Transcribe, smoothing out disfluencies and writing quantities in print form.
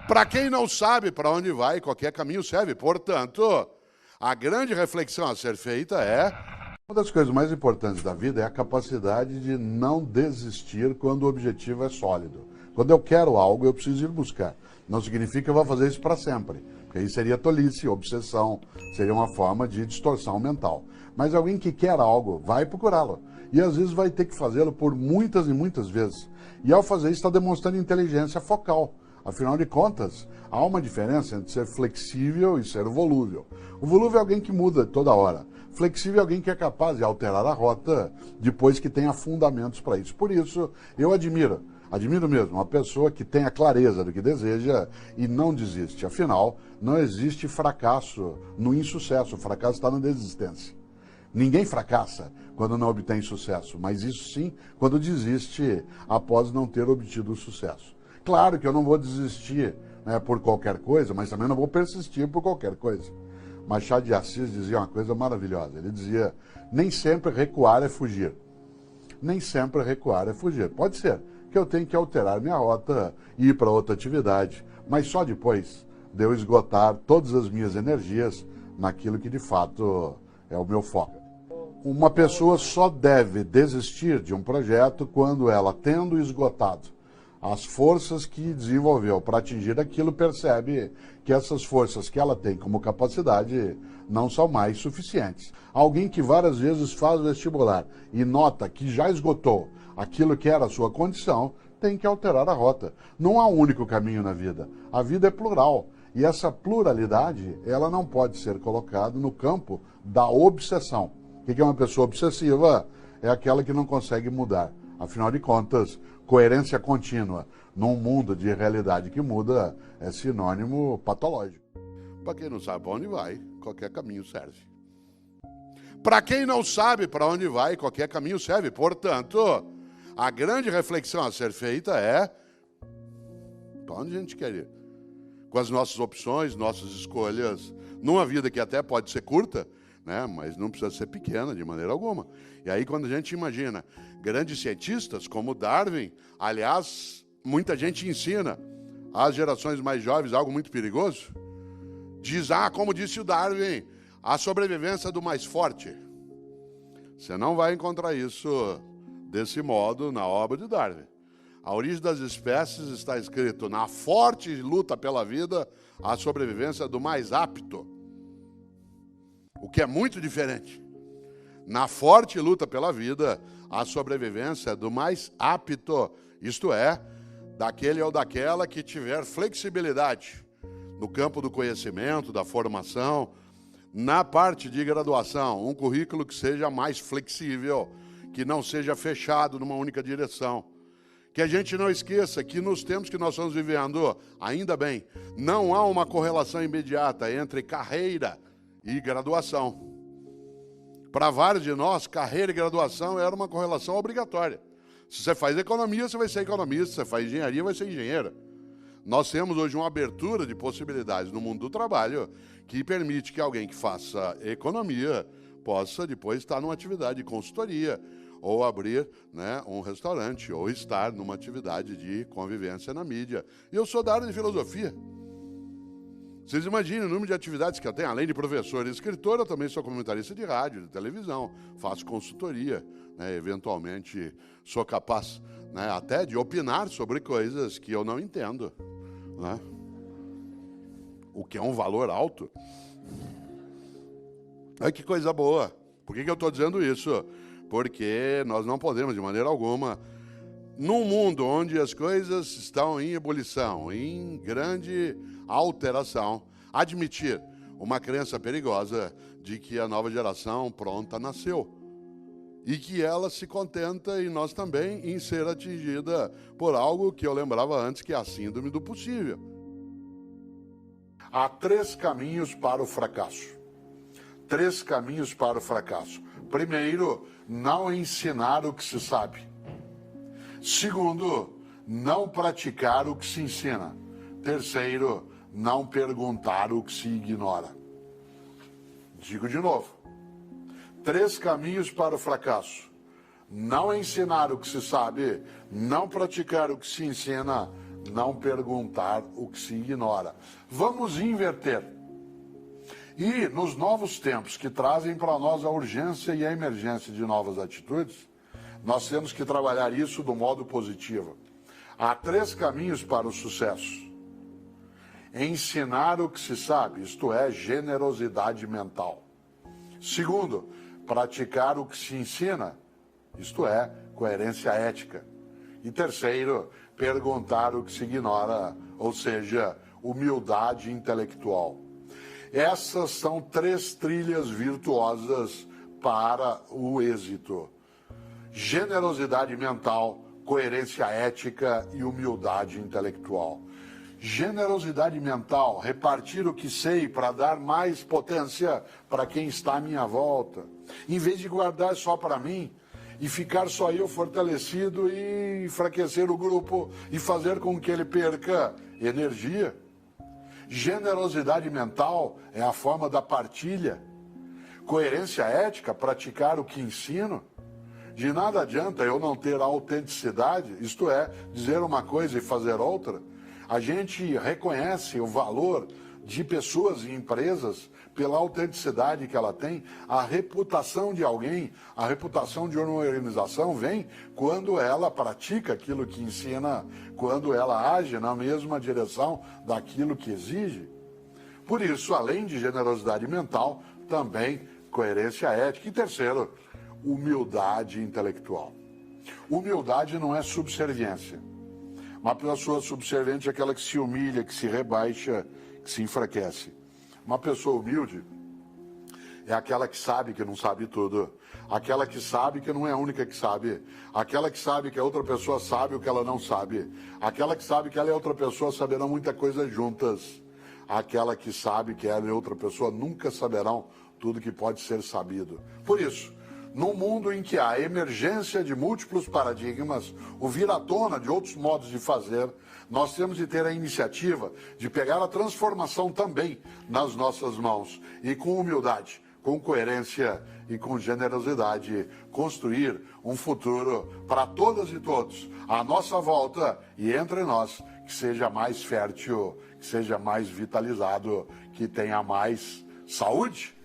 Para quem não sabe para onde vai, qualquer caminho serve. Portanto, a grande reflexão a ser feita é... Uma das coisas mais importantes da vida é a capacidade de não desistir quando o objetivo é sólido. Quando eu quero algo, eu preciso ir buscar. Não significa que eu vou fazer isso para sempre, porque aí seria tolice, obsessão, seria uma forma de distorção mental. Mas alguém que quer algo, vai procurá-lo. E às vezes vai ter que fazê-lo por muitas e muitas vezes. E ao fazer isso, está demonstrando inteligência focal. Afinal de contas, há uma diferença entre ser flexível e ser volúvel. O volúvel é alguém que muda toda hora. Flexível é alguém que é capaz de alterar a rota depois que tenha fundamentos para isso. Por isso, eu admiro mesmo, uma pessoa que tem a clareza do que deseja e não desiste. Afinal, não existe fracasso no insucesso, o fracasso está na desistência. Ninguém fracassa quando não obtém sucesso, mas isso sim quando desiste após não ter obtido o sucesso. Claro que eu não vou desistir, né, por qualquer coisa, mas também não vou persistir por qualquer coisa. Machado de Assis dizia uma coisa maravilhosa. Ele dizia, nem sempre recuar é fugir. Nem sempre recuar é fugir. Pode ser que eu tenha que alterar minha rota e ir para outra atividade, mas só depois de eu esgotar todas as minhas energias naquilo que de fato é o meu foco. Uma pessoa só deve desistir de um projeto quando ela, tendo esgotado as forças que desenvolveu para atingir aquilo, percebe que essas forças que ela tem como capacidade não são mais suficientes. Alguém que várias vezes faz o vestibular e nota que já esgotou aquilo que era a sua condição, tem que alterar a rota. Não há um único caminho na vida. A vida é plural. E essa pluralidade, ela não pode ser colocada no campo da obsessão. O que é uma pessoa obsessiva? É aquela que não consegue mudar. Afinal de contas, coerência contínua num mundo de realidade que muda é sinônimo patológico. Para quem não sabe para onde vai, qualquer caminho serve. Para quem não sabe para onde vai, qualquer caminho serve. Portanto, a grande reflexão a ser feita é para onde a gente quer ir. Com as nossas opções, nossas escolhas, numa vida que até pode ser curta, né, mas não precisa ser pequena de maneira alguma. E aí quando a gente imagina grandes cientistas como Darwin, aliás, muita gente ensina às gerações mais jovens algo muito perigoso, diz, como disse o Darwin, a sobrevivência do mais forte. Você não vai encontrar isso desse modo na obra de Darwin. A origem das espécies está escrito na forte luta pela vida, a sobrevivência do mais apto. O que é muito diferente. Na forte luta pela vida, a sobrevivência do mais apto, isto é, daquele ou daquela que tiver flexibilidade no campo do conhecimento, da formação, na parte de graduação, um currículo que seja mais flexível, que não seja fechado numa única direção. Que a gente não esqueça que nos tempos que nós estamos vivendo, ainda bem, não há uma correlação imediata entre carreira e graduação. Para vários de nós, carreira e graduação era uma correlação obrigatória. Se você faz economia, você vai ser economista. Se você faz engenharia, vai ser engenheiro. Nós temos hoje uma abertura de possibilidades no mundo do trabalho que permite que alguém que faça economia possa depois estar numa atividade de consultoria ou abrir, né, um restaurante ou estar numa atividade de convivência na mídia. E eu sou da área de filosofia. Vocês imaginem o número de atividades que eu tenho. Além de professor e escritor, eu também sou comentarista de rádio, de televisão, faço consultoria, né, eventualmente sou capaz, né, até de opinar sobre coisas que eu não entendo, né? O que é um valor alto. Ai, que coisa boa. Por que eu estou dizendo isso? Porque nós não podemos, de maneira alguma, num mundo onde as coisas estão em ebulição, em grande alteração, admitir uma crença perigosa de que a nova geração pronta nasceu e que ela se contenta, e nós também, em ser atingida por algo que eu lembrava antes, que é a síndrome do possível. Há 3 caminhos para o fracasso. 3 caminhos para o fracasso. Primeiro, não ensinar o que se sabe. Segundo, não praticar o que se ensina. Terceiro, não perguntar o que se ignora. Digo de novo. 3 caminhos para o fracasso. Não ensinar o que se sabe, não praticar o que se ensina, não perguntar o que se ignora. Vamos inverter. E nos novos tempos que trazem para nós a urgência e a emergência de novas atitudes, nós temos que trabalhar isso do modo positivo. Há 3 caminhos para o sucesso. Ensinar o que se sabe, isto é, generosidade mental. Segundo, praticar o que se ensina, isto é, coerência ética. E terceiro, perguntar o que se ignora, ou seja, humildade intelectual. Essas são 3 trilhas virtuosas para o êxito. Generosidade mental, coerência ética e humildade intelectual. Generosidade mental, repartir o que sei para dar mais potência para quem está à minha volta, em vez de guardar só para mim e ficar só eu fortalecido e enfraquecer o grupo e fazer com que ele perca energia. Generosidade mental é a forma da partilha. Coerência ética, praticar o que ensino. De nada adianta eu não ter autenticidade, isto é, dizer uma coisa e fazer outra. A gente reconhece o valor de pessoas e empresas pela autenticidade que ela tem. A reputação de alguém, a reputação de uma organização vem quando ela pratica aquilo que ensina, quando ela age na mesma direção daquilo que exige. Por isso, além de generosidade mental, também coerência ética. E terceiro, humildade intelectual. Humildade não é subserviência. Uma pessoa subserviente é aquela que se humilha, que se rebaixa, que se enfraquece. Uma pessoa humilde é aquela que sabe que não sabe tudo. Aquela que sabe que não é a única que sabe. Aquela que sabe que a outra pessoa sabe o que ela não sabe. Aquela que sabe que ela e outra pessoa saberão muita coisa juntas. Aquela que sabe que ela e outra pessoa nunca saberão tudo que pode ser sabido. Por isso, num mundo em que há emergência de múltiplos paradigmas, o vir à tona de outros modos de fazer, nós temos de ter a iniciativa de pegar a transformação também nas nossas mãos e com humildade, com coerência e com generosidade, construir um futuro para todas e todos, à nossa volta e entre nós, que seja mais fértil, que seja mais vitalizado, que tenha mais saúde